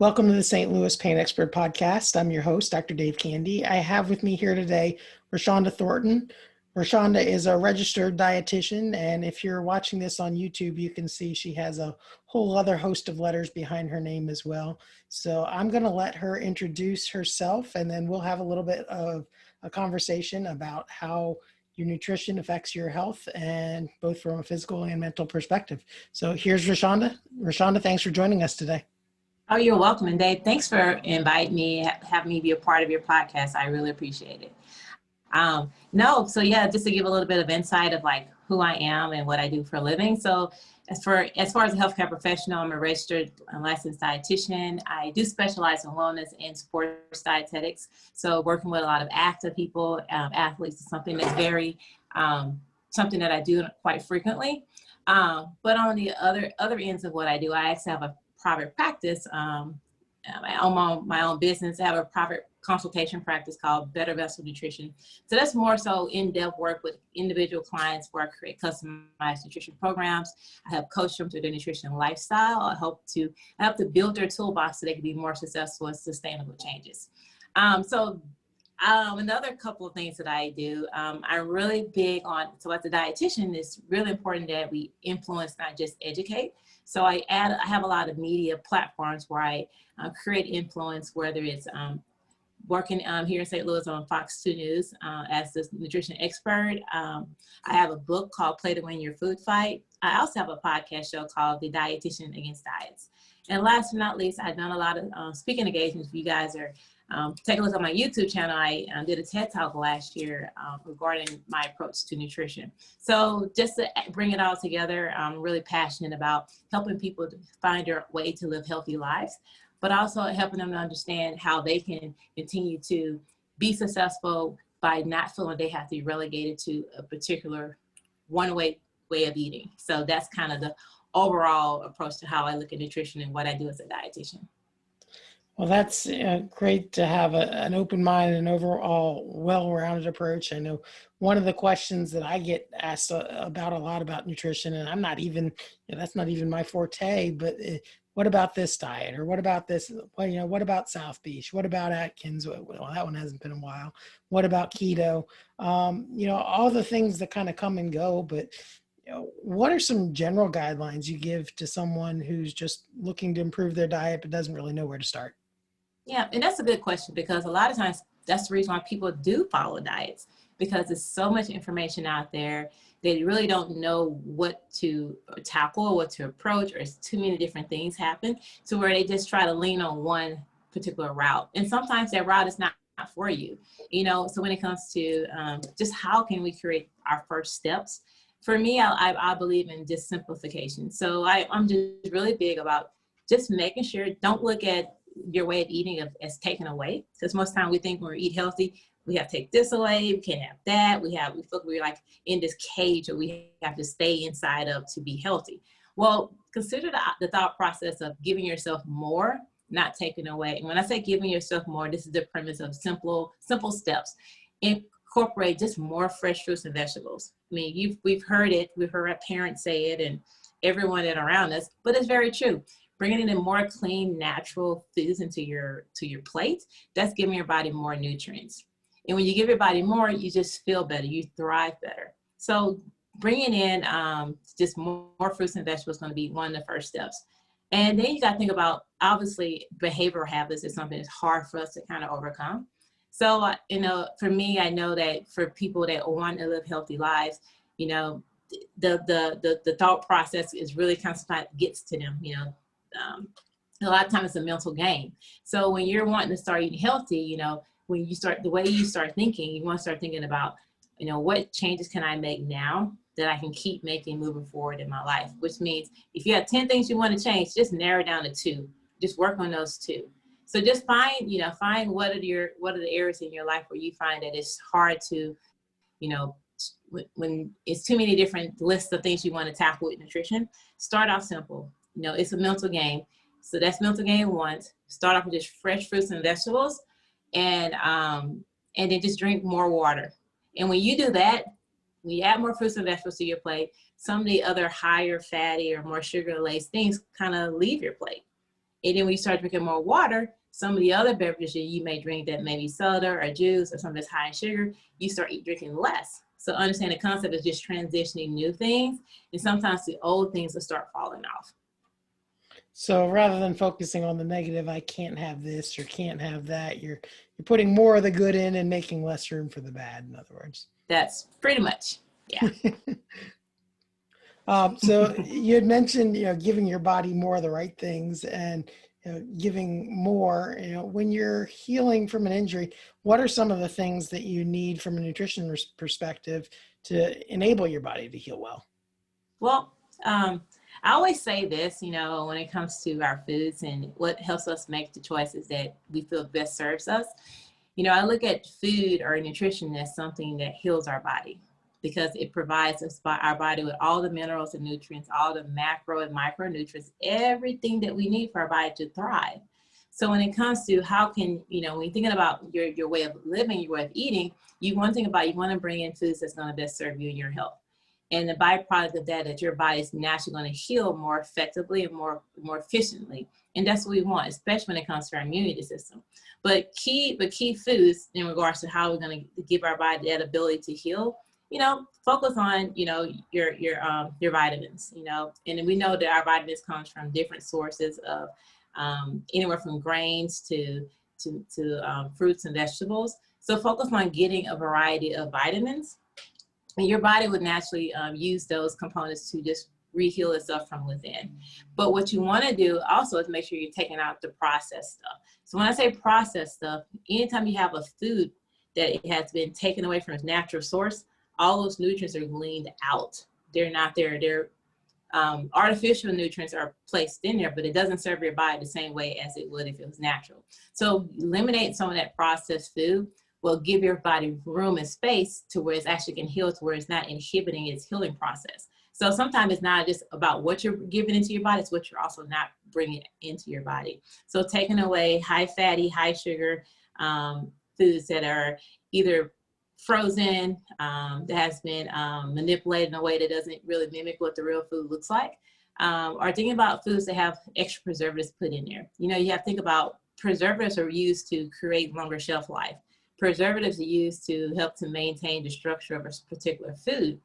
Welcome to the St. Louis Pain Expert Podcast. I'm your host, Dr. Dave Candy. I have with me here today Reshaunda Thrornton. Reshaunda is a registered dietitian, and if you're watching this on YouTube, you can see she has a whole other host of letters behind her name as well. So I'm going to let her introduce herself, and then we'll have a little bit of a conversation about how your nutrition affects your health, and both from a physical and mental perspective. So here's Reshaunda. Reshaunda, thanks for joining us today. Oh, you're welcome. And Dave, thanks for inviting me, having me be a part of your podcast. I really appreciate it. Just to give a little bit of insight of like who I am and what I do for a living. So as far as a healthcare professional, I'm a registered and licensed dietitian. I do specialize in wellness and sports dietetics. So working with a lot of active people, athletes is something that's very, something that I do quite frequently. But on the other ends of what I do, I actually have a private practice. I own my own business. I have a private consultation practice called Better Vessel Nutrition. So that's more so in-depth work with individual clients where I create customized nutrition programs. I help coach them through their nutrition and lifestyle. I help to build their toolbox so they can be more successful and sustainable changes. Another couple of things that I do, I'm really big on, so as a dietitian, it's really important that we influence, not just educate. So I have a lot of media platforms where I create influence, whether it's working here in St. Louis on Fox 2 News as the nutrition expert. I have a book called Play to Win Your Food Fight. I also have a podcast show called The Dietitian Against Diets. And last but not least, I've done a lot of speaking engagements. If you guys are take a look at my YouTube channel. I did a TED Talk last year regarding my approach to nutrition. So just to bring it all together, I'm really passionate about helping people to find their way to live healthy lives, but also helping them to understand how they can continue to be successful by not feeling they have to be relegated to a particular way of eating. So that's kind of the overall approach to how I look at nutrition and what I do as a dietitian. Well, that's great to have an open mind and overall well-rounded approach. I know one of the questions that I get asked about a lot about nutrition, and I'm not even, that's not even my forte, but what about this diet? Or what about this? Well, what about South Beach? What about Atkins? Well, that one hasn't been a while. What about keto? All the things that kind of come and go, but what are some general guidelines you give to someone who's just looking to improve their diet but doesn't really know where to start? Yeah, and that's a good question because a lot of times that's the reason why people do follow diets, because there's so much information out there. They really don't know what to tackle or what to approach, or it's too many different things happen to where they just try to lean on one particular route. And sometimes that route is not for you, so when it comes to just how can we create our first steps, for me, I believe in just simplification. So I'm just really big about just making sure, don't look at your way of eating as taken away. Because most time we think when we eat healthy, we have to take this away, we can't have that. We feel we're like in this cage that we have to stay inside of to be healthy. Well, consider the thought process of giving yourself more, not taking away. And when I say giving yourself more, this is the premise of simple steps. Incorporate just more fresh fruits and vegetables. I mean, we've heard it. We've heard our parents say it and everyone that around us, but it's very true. Bringing in more clean, natural foods into your plate, that's giving your body more nutrients. And when you give your body more, you just feel better. You thrive better. So bringing in just more fruits and vegetables is going to be one of the first steps. And then you got to think about, obviously, behavioral habits is something that's hard for us to kind of overcome. So, for me, I know that for people that want to live healthy lives, the thought process is really kind of gets to them, a lot of times it's a mental game. So when you're wanting to start eating healthy, when you start, the way you start thinking, you want to start thinking about, what changes can I make now that I can keep making moving forward in my life, which means if you have 10 things you want to change, just narrow down to 2, just work on those 2. So just find what are the areas in your life where you find that it's hard to, when it's too many different lists of things you want to tackle with nutrition, start off simple. It's a mental game. So that's mental game 1. Start off with just fresh fruits and vegetables, and then just drink more water. And when you do that, when you add more fruits and vegetables to your plate, some of the other higher fatty or more sugar-laced things kind of leave your plate. And then when you start drinking more water, some of the other beverages you may drink that maybe soda or juice or something that's high in sugar, you start drinking less. So understand the concept is just transitioning new things, and sometimes the old things will start falling off. So rather than focusing on the negative, I can't have this or can't have that, you're putting more of the good in and making less room for the bad, in other words. That's pretty much, yeah. So you had mentioned, giving your body more of the right things and giving more, when you're healing from an injury, what are some of the things that you need from a nutrition perspective to enable your body to heal well? Well, I always say this, when it comes to our foods and what helps us make the choices that we feel best serves us. I look at food or nutrition as something that heals our body because it provides us our body with all the minerals and nutrients, all the macro and micronutrients, everything that we need for our body to thrive. So when it comes to how can, when you're thinking about your way of living, your way of eating, you want to bring in foods that's going to best serve you and your health. And the byproduct of that your body is naturally going to heal more effectively and more efficiently. And that's what we want, especially when it comes to our immunity system. But key foods in regards to how we're going to give our body that ability to heal, focus on, your vitamins, and we know that our vitamins comes from different sources of anywhere from grains to fruits and vegetables. So focus on getting a variety of vitamins, and your body would naturally use those components to just re-heal itself from within. But what you want to do also is make sure you're taking out the processed stuff. So when I say processed stuff, anytime you have a food that it has been taken away from its natural source, all those nutrients are gleaned out. They're not there. They're artificial nutrients are placed in there, but it doesn't serve your body the same way as it would if it was natural. So eliminate some of that processed food will give your body room and space to where it actually can heal, to where it's not inhibiting its healing process. So sometimes it's not just about what you're giving into your body, it's what you're also not bringing into your body. So taking away high fatty, high sugar foods that are either frozen, that has been manipulated in a way that doesn't really mimic what the real food looks like, or thinking about foods that have extra preservatives put in there. You have to think about preservatives are used to create longer shelf life. Preservatives are used to help to maintain the structure of a particular food.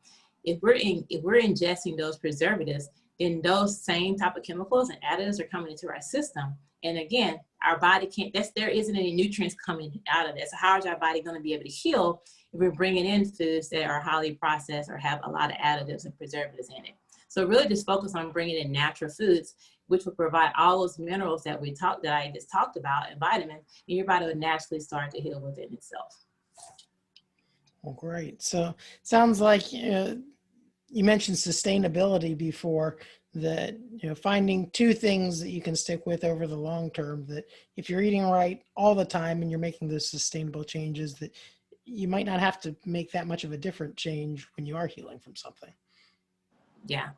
If we're ingesting those preservatives, then those same type of chemicals and additives are coming into our system. And again, our body there isn't any nutrients coming out of it. So how is our body going to be able to heal if we're bringing in foods that are highly processed or have a lot of additives and preservatives in it? So really just focus on bringing in natural foods, which will provide all those minerals that I just talked about, and vitamins, and your body will naturally start to heal within itself. Well, great. So sounds like you mentioned sustainability before, that finding two things that you can stick with over the long term, that if you're eating right all the time and you're making those sustainable changes, that you might not have to make that much of a different change when you are healing from something. Yeah.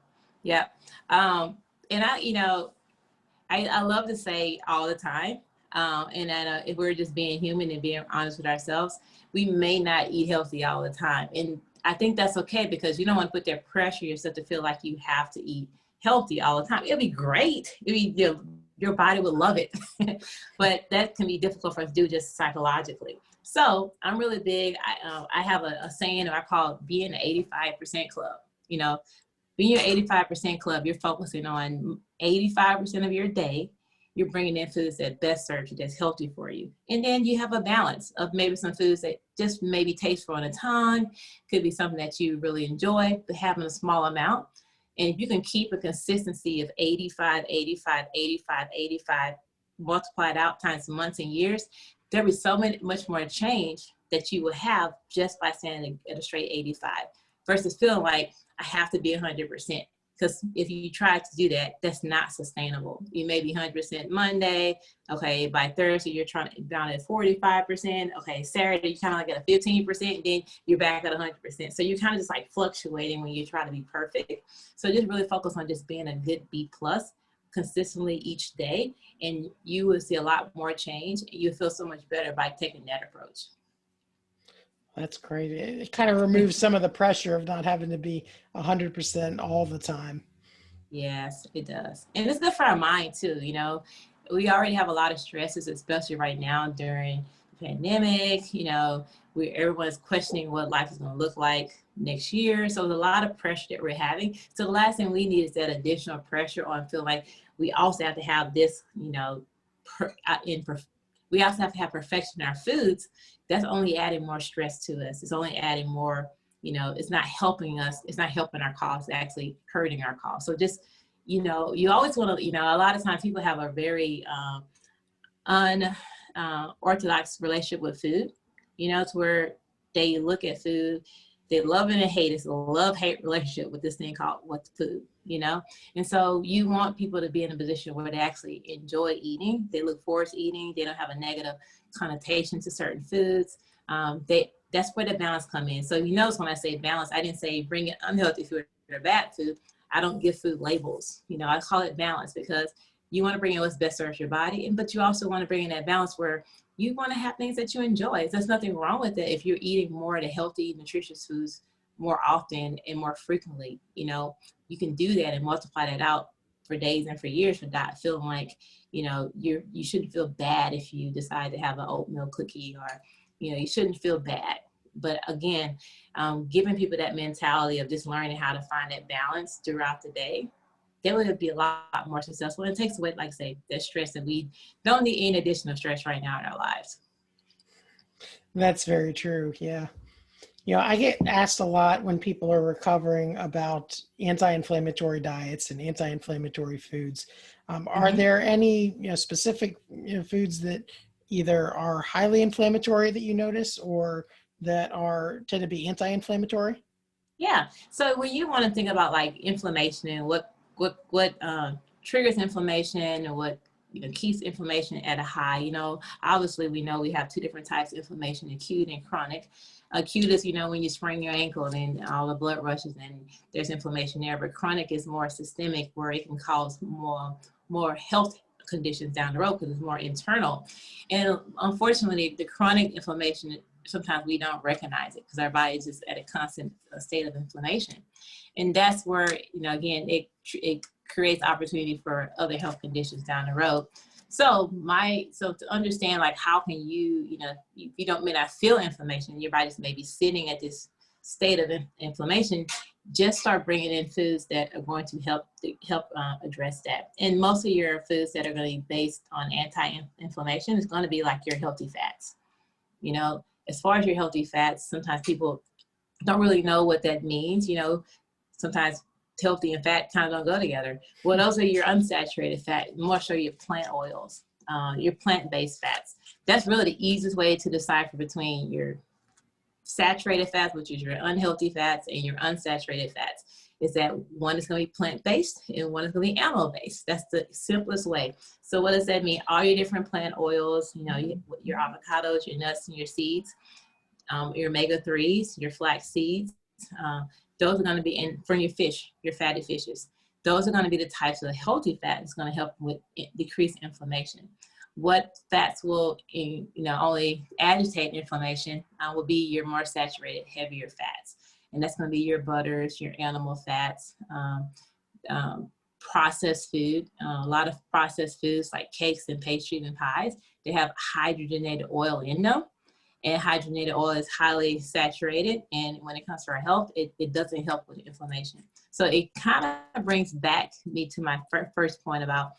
And I love to say all the time, and that if we're just being human and being honest with ourselves, we may not eat healthy all the time. And I think that's okay, because you don't want to put that pressure on yourself to feel like you have to eat healthy all the time. It'll be great. Your body would love it. But that can be difficult for us to do just psychologically. So I'm really big. I have a saying I call it being an 85% club. When you're 85% club, you're focusing on 85% of your day. You're bringing in foods that best serve you, that's healthy for you. And then you have a balance of maybe some foods that just maybe tasteful on the tongue, could be something that you really enjoy, but having a small amount. And if you can keep a consistency of 85, 85, 85, 85, multiplied out times months and years, there'll be much more change that you will have just by standing at a straight 85 versus feeling like I have to be 100%. Because if you try to do that, that's not sustainable. You may be 100% Monday. Okay, by Thursday, you're down at 45%. Okay, Saturday, you're kind of like at a 15%. Then you're back at 100%. So you're kind of just like fluctuating when you try to be perfect. So just really focus on just being a good B+ consistently each day. And you will see a lot more change. You'll feel so much better by taking that approach. That's great. It kind of removes some of the pressure of not having to be 100% all the time. Yes, it does. And it's good for our mind too. we already have a lot of stresses, especially right now during the pandemic. You know, everyone's questioning what life is going to look like next year. So there's a lot of pressure that we're having. So the last thing we need is that additional pressure on feel like we also have to have this, you know, we also have to have perfection in our foods. That's only adding more stress to us. It's only adding more, you know, it's not helping us. It's not helping our cause, it's actually hurting our cause. So just, you know, you always want to, you know, a lot of times people have a very unorthodox relationship with food, you know, to where they look at food, they love it and hate it. It's a love-hate relationship with this thing called what's food, you know? And so you want people to be in a position where they actually enjoy eating. They look forward to eating. They don't have a negative connotation to certain foods. That's where the balance comes in. So you notice when I say balance, I didn't say bring in unhealthy food or bad food. I don't give food labels. You know, I call it balance because you want to bring in what's best serves your body, but you also want to bring in that balance where you want to have things that you enjoy. There's nothing wrong with it if you're eating more of the healthy, nutritious foods more often and more frequently. You know, you can do that and multiply that out for days and for years without feeling like, you know, you shouldn't feel bad if you decide to have an oatmeal cookie, or, you know, you shouldn't feel bad. But again, giving people that mentality of just learning how to find that balance throughout the day, they would be a lot more successful. And it takes away, like I say, that stress, and we don't need any additional stress right now in our lives. That's very true. Yeah. You know, I get asked a lot when people are recovering about anti-inflammatory diets and anti-inflammatory foods. Are Mm-hmm. there any, you know, specific, you know, foods that either are highly inflammatory that you notice, or that are tend to be anti-inflammatory? Yeah. So when you want to think about like inflammation and what triggers inflammation and what, you know, keeps inflammation at a high, you know, obviously we know we have two different types of inflammation: acute and chronic. Acute is, you know, when you sprain your ankle and all the blood rushes and there's inflammation there. But chronic is more systemic, where it can cause more health conditions down the road because it's more internal. And unfortunately, the chronic inflammation, sometimes we don't recognize it because our body is just at a constant state of inflammation. And that's where, you know, again, it creates opportunity for other health conditions down the road. So to understand, like, how can you, you know, you don't may not feel inflammation, your body's maybe sitting at this state of inflammation, just start bringing in foods that are going to help address that. And most of your foods that are going to be based on anti-inflammation is going to be like your healthy fats. You know, as far as your healthy fats, sometimes people don't really know what that means. You know, sometimes healthy and fat kind of don't go together. Well, those are your unsaturated fat, more so your plant oils, your plant-based fats. That's really the easiest way to decipher between your saturated fats, which is your unhealthy fats, and your unsaturated fats, is that one is going to be plant-based and one is going to be animal-based. That's the simplest way. So what does that mean? All your different plant oils, you know, your avocados, your nuts, and your seeds, your omega-3s, your flax seeds, those are going to be in from your fish, your fatty fishes. Those are going to be the types of healthy fat that's going to help with decrease inflammation. What fats will, you know, only agitate inflammation will be your more saturated, heavier fats. And that's going to be your butters, your animal fats, processed food. A lot of processed foods like cakes and pastries and pies, they have hydrogenated oil in them. And hydrogenated oil is highly saturated. And when it comes to our health, it doesn't help with inflammation. So it kind of brings back me to my first point about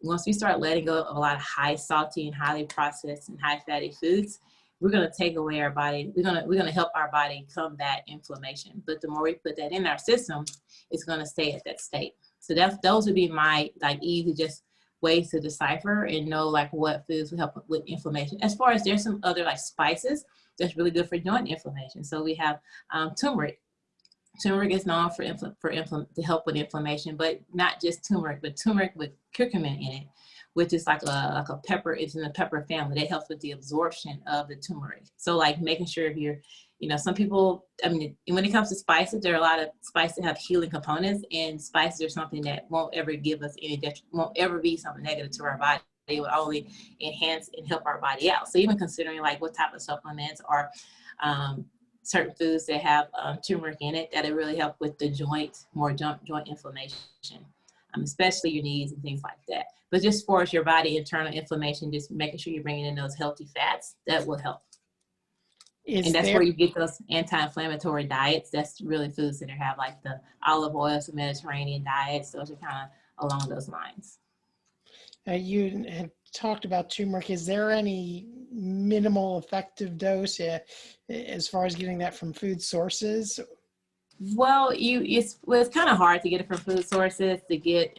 once we start letting go of a lot of high salty and highly processed and high fatty foods, we're going to take away our body. We're going to help our body combat inflammation. But the more we put that in our system, it's going to stay at that state. So those would be my like easy just ways to decipher and know like what foods will help with inflammation. As far as there's some other like spices that's really good for joint inflammation. So we have turmeric. Turmeric is known to help with inflammation, but not just turmeric, but turmeric with curcumin in it, which is like a pepper. It's in the pepper family that helps with the absorption of the turmeric. So like making sure if you're, you know, some people, I mean, when it comes to spices, there are a lot of spices that have healing components, and spices are something that won't ever give us won't ever be something negative to our body. They will only enhance and help our body out. So even considering like what type of supplements or certain foods that have turmeric in it, that'll really help with the joint inflammation. especially your knees and things like that. But just for your body internal inflammation, just making sure you're bringing in those healthy fats, that will help. And that's where you get those anti-inflammatory diets. That's really foods that have like the olive oils, the Mediterranean diets. Those are kind of along those lines. You had talked about turmeric. Is there any minimal effective dose as far as getting that from food sources? Well, it's kind of hard to get it from food sources. To get,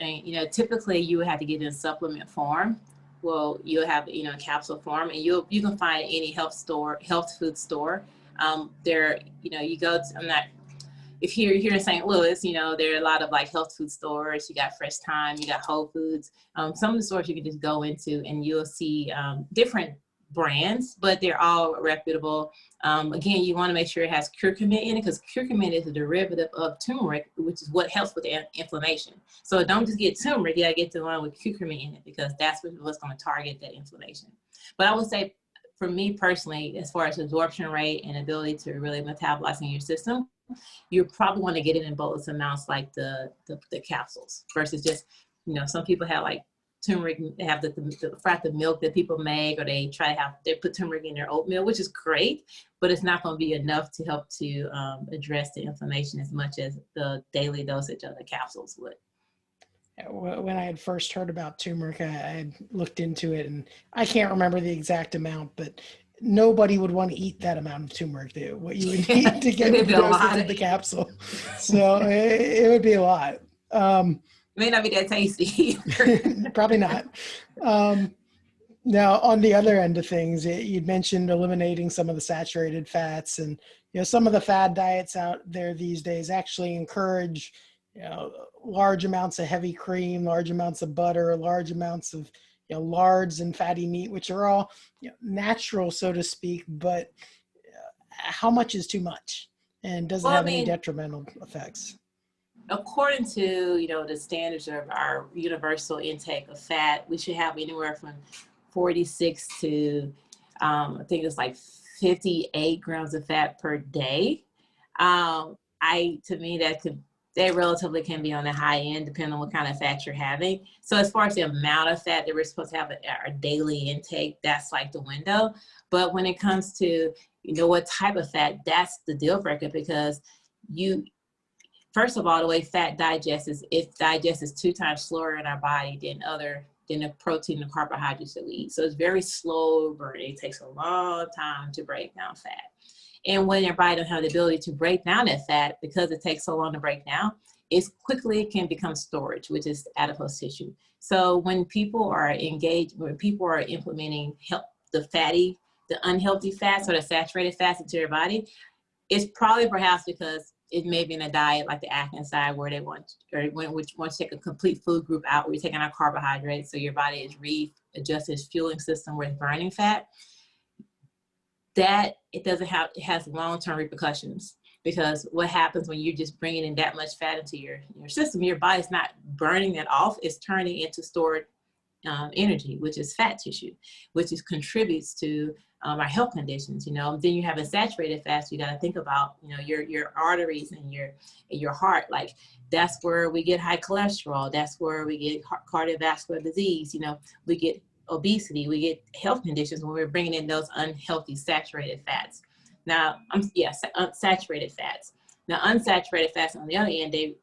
typically you would have to get it in supplement form. Well, you'll have, capsule form, and you can find any health food store. There, you go to, if you're here in St. Louis, there are a lot of like health food stores. You got Fresh Time, you got Whole Foods. Some of the stores you can just go into and you'll see different brands, but they're all reputable. Again, you want to make sure it has curcumin in it, because curcumin is a derivative of turmeric, which is what helps with the inflammation. So don't just get turmeric, you gotta get the one with curcumin in it, because that's what's going to target that inflammation. But I would say, for me personally, as far as absorption rate and ability to really metabolize in your system, you probably want to get it in bolus amounts, like the capsules, versus just, some people have like turmeric, they have the frat, the milk that people make, or they put turmeric in their oatmeal, which is great, but it's not going to be enough to help to address the inflammation as much as the daily dosage of the capsules would. When I had first heard about turmeric, I had looked into it, and I can't remember the exact amount, but nobody would want to eat that amount of turmeric, what you would need to get the dosage of the capsule. So it would be a lot. It may not be that tasty. Probably not. Now, on the other end of things, you'd mentioned eliminating some of the saturated fats, and some of the fad diets out there these days actually encourage large amounts of heavy cream, large amounts of butter, large amounts of lards and fatty meat, which are all natural, so to speak. But how much is too much, and does it have any detrimental effects? According to the standards of our universal intake of fat, we should have anywhere from 46 to I think it's like 58 grams of fat per day. To me, that relatively can be on the high end, depending on what kind of fat you're having. So as far as the amount of fat that we're supposed to have at our daily intake, that's like the window. But when it comes to what type of fat, that's the deal breaker, because first of all, the way fat digests is, it digests 2 times slower in our body than the protein and carbohydrates that we eat. So it's very slow burning. It takes a long time to break down fat. And when your body doesn't have the ability to break down that fat, because it takes so long to break down, it quickly can become storage, which is adipose tissue. So when people are implementing the unhealthy fats or the saturated fats into your body, it's probably perhaps because it may be in a diet like the Atkins diet, where they want to take a complete food group out, where you're taking out carbohydrates, so your body is readjusting its fueling system where it's burning fat. That it has long-term repercussions, because what happens when you're just bringing in that much fat into your system, your body's not burning that off, it's turning into stored energy, which is fat tissue, which contributes to our health conditions. Then you have a saturated fats. You got to think about your arteries and your heart. Like, that's where we get high cholesterol, that's where we get cardiovascular disease, we get obesity, we get health conditions when we're bringing in those unhealthy saturated fats. Now, saturated fats. Now, unsaturated fats, on the other end, they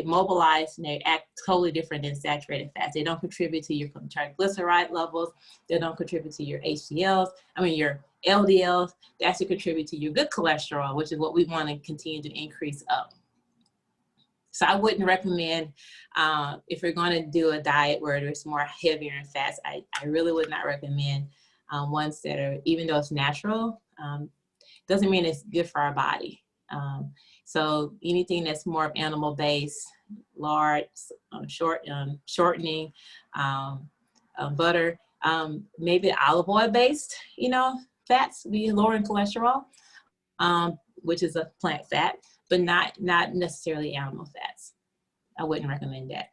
mobilize and they act totally different than saturated fats. They don't contribute to your triglyceride levels. They don't contribute to your your LDLs. They actually contribute to your good cholesterol, which is what we want to continue to increase up. So I wouldn't recommend, if you're going to do a diet where there's more heavier in fats, I really would not recommend ones that are, even though it's natural, doesn't mean it's good for our body. So anything that's more animal-based, lard, shortening, butter, maybe olive oil-based, fats be lower in cholesterol, which is a plant fat, but not necessarily animal fats. I wouldn't recommend that.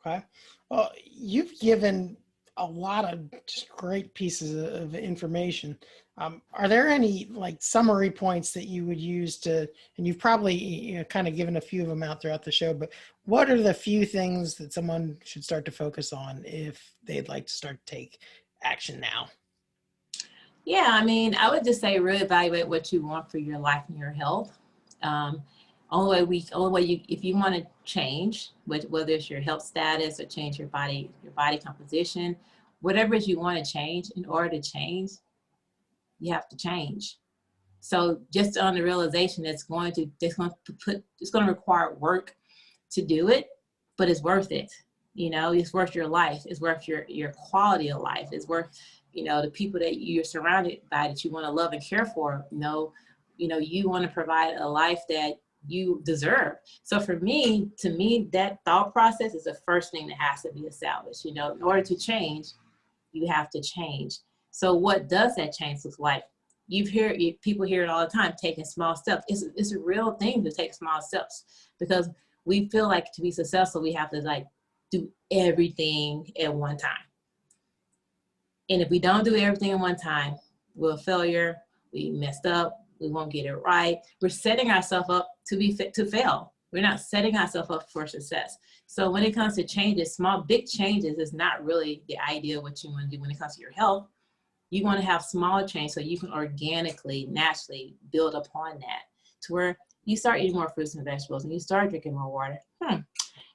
Okay. Well, you've given a lot of just great pieces of information. Are there any like summary points that you would use to, and you've probably kind of given a few of them out throughout the show, but what are the few things that someone should start to focus on if they'd like to start to take action now? Yeah, I mean, I would just say really evaluate what you want for your life and your health. Um, only way you, if you want to change, whether it's your health status or change your body composition, whatever it is you want to change, in order to change, you have to change. So just on the realization it's going to require work to do it, but it's worth it. You know, it's worth your life. It's worth your quality of life. It's worth, the people that you're surrounded by that you want to love and care for. You want to provide a life that you deserve. So to me, that thought process is the first thing that has to be established. In order to change, you have to change. So what does that change look like? People hear it all the time, taking small steps. It's a real thing to take small steps, because we feel like to be successful, we have to like do everything at one time. And if we don't do everything at one time, we're a failure. We messed up. We won't get it right. We're setting ourselves up to fail. We're not setting ourselves up for success. So when it comes to changes, big changes is not really the idea of what you want to do when it comes to your health. You want to have small change so you can organically, naturally build upon that to where you start eating more fruits and vegetables and you start drinking more water.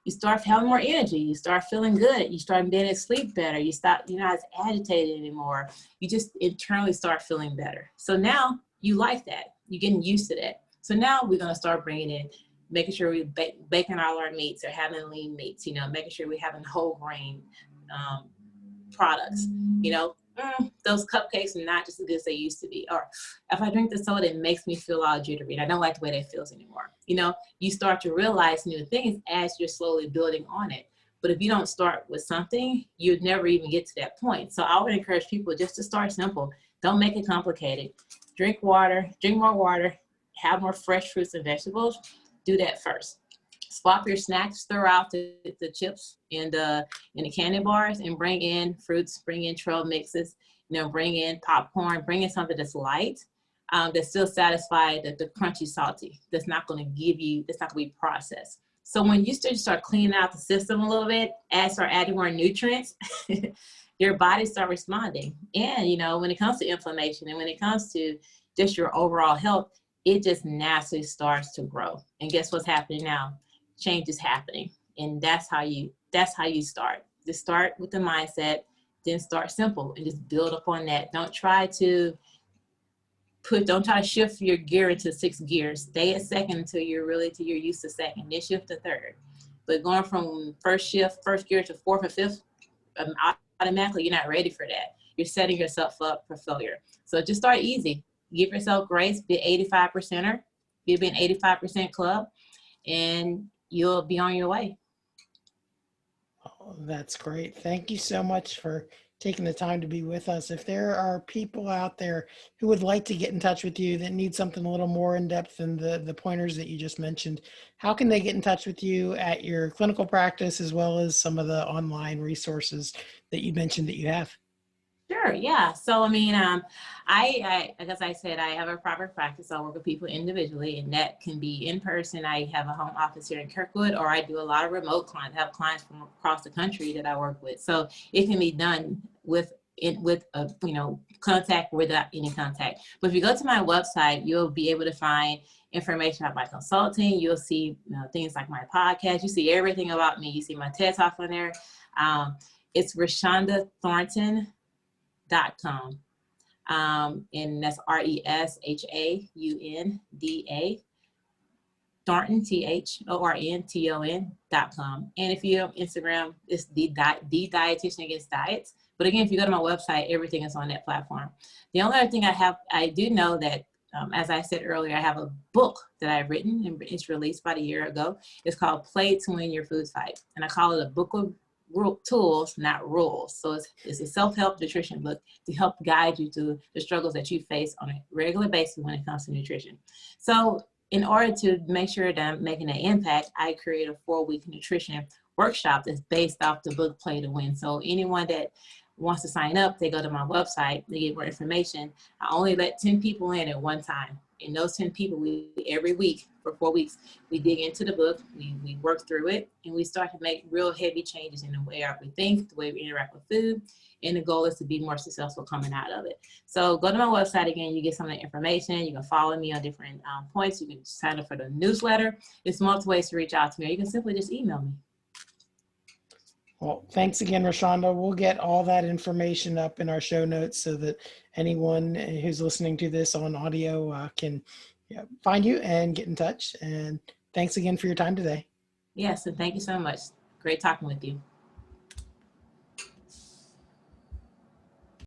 You start having more energy. You start feeling good. You start being able to sleep better. You're not as agitated anymore. You just internally start feeling better. So now you like that. You're getting used to that. So now we're going to start bringing in, making sure we're baking all our meats or having lean meats, making sure we're having whole grain products, those cupcakes are not just as good as they used to be. Or if I drink the soda, it makes me feel all jittery and I don't like the way that feels anymore. You start to realize new things as you're slowly building on it. But if you don't start with something, you'd never even get to that point. So I would encourage people just to start simple. Don't make it complicated. Drink water, drink more water, have more fresh fruits and vegetables. Do that first. Swap your snacks, throw out the chips and the candy bars, and bring in fruits, bring in trail mixes, bring in popcorn, bring in something that's light, that's still satisfied, the crunchy, salty, that's not going to be processed. So when you start cleaning out the system a little bit, start adding more nutrients, your body start responding. And, when it comes to inflammation and when it comes to just your overall health, it just naturally starts to grow. And guess what's happening now? Change is happening. And that's how you start. Just start with the mindset, then start simple and just build upon that. Don't try to shift your gear into 6 gears. Stay at second until you're used to second, then shift to third. But going from first gear to fourth or fifth, automatically you're not ready for that. You're setting yourself up for failure. So just start easy. Give yourself grace, be 85%er, be an 85% club, and you'll be on your way. Oh, that's great. Thank you so much for taking the time to be with us. If there are people out there who would like to get in touch with you that need something a little more in depth than the pointers that you just mentioned, how can they get in touch with you at your clinical practice as well as some of the online resources that you mentioned that you have? Sure. Yeah. So, I mean, as I said, I have a private practice. I work with people individually, and that can be in person. I have a home office here in Kirkwood, or I do a lot of remote clients. I have clients from across the country that I work with. So it can be done with contact without any contact. But if you go to my website, you'll be able to find information about my consulting. You'll see things like my podcast. You see everything about me. You see my TED Talk on there. It's Reshaunda Thrornton.com. And that's RESHAUNDA Thornton, THORNTON.com. And if you have Instagram, it's the Dietitian Against Diets. But again, if you go to my website, everything is on that platform. The only other thing I do know that, as I said earlier, I have a book that I've written, and it's released about a year ago. It's called Play to Win Your Food Fight. And I call it a book of tools, not rules. So it's a self-help nutrition book to help guide you through the struggles that you face on a regular basis when it comes to nutrition. So in order to make sure that I'm making an impact, I created a 4-week nutrition workshop that's based off the book Play to Win. So anyone that wants to sign up, they go to my website, they get more information. I only let 10 people in at one time. And those 10 people, we every week for 4 weeks, we dig into the book, we work through it, and we start to make real heavy changes in the way we think, the way we interact with food. And the goal is to be more successful coming out of it. So go to my website again, you get some of the information. You can follow me on different points. You can sign up for the newsletter. There's multiple ways to reach out to me, or you can simply just email me. Well, thanks again, Reshaunda. We'll get all that information up in our show notes so that anyone who's listening to this on audio can find you and get in touch. And thanks again for your time today. Yes, and thank you so much. Great talking with you.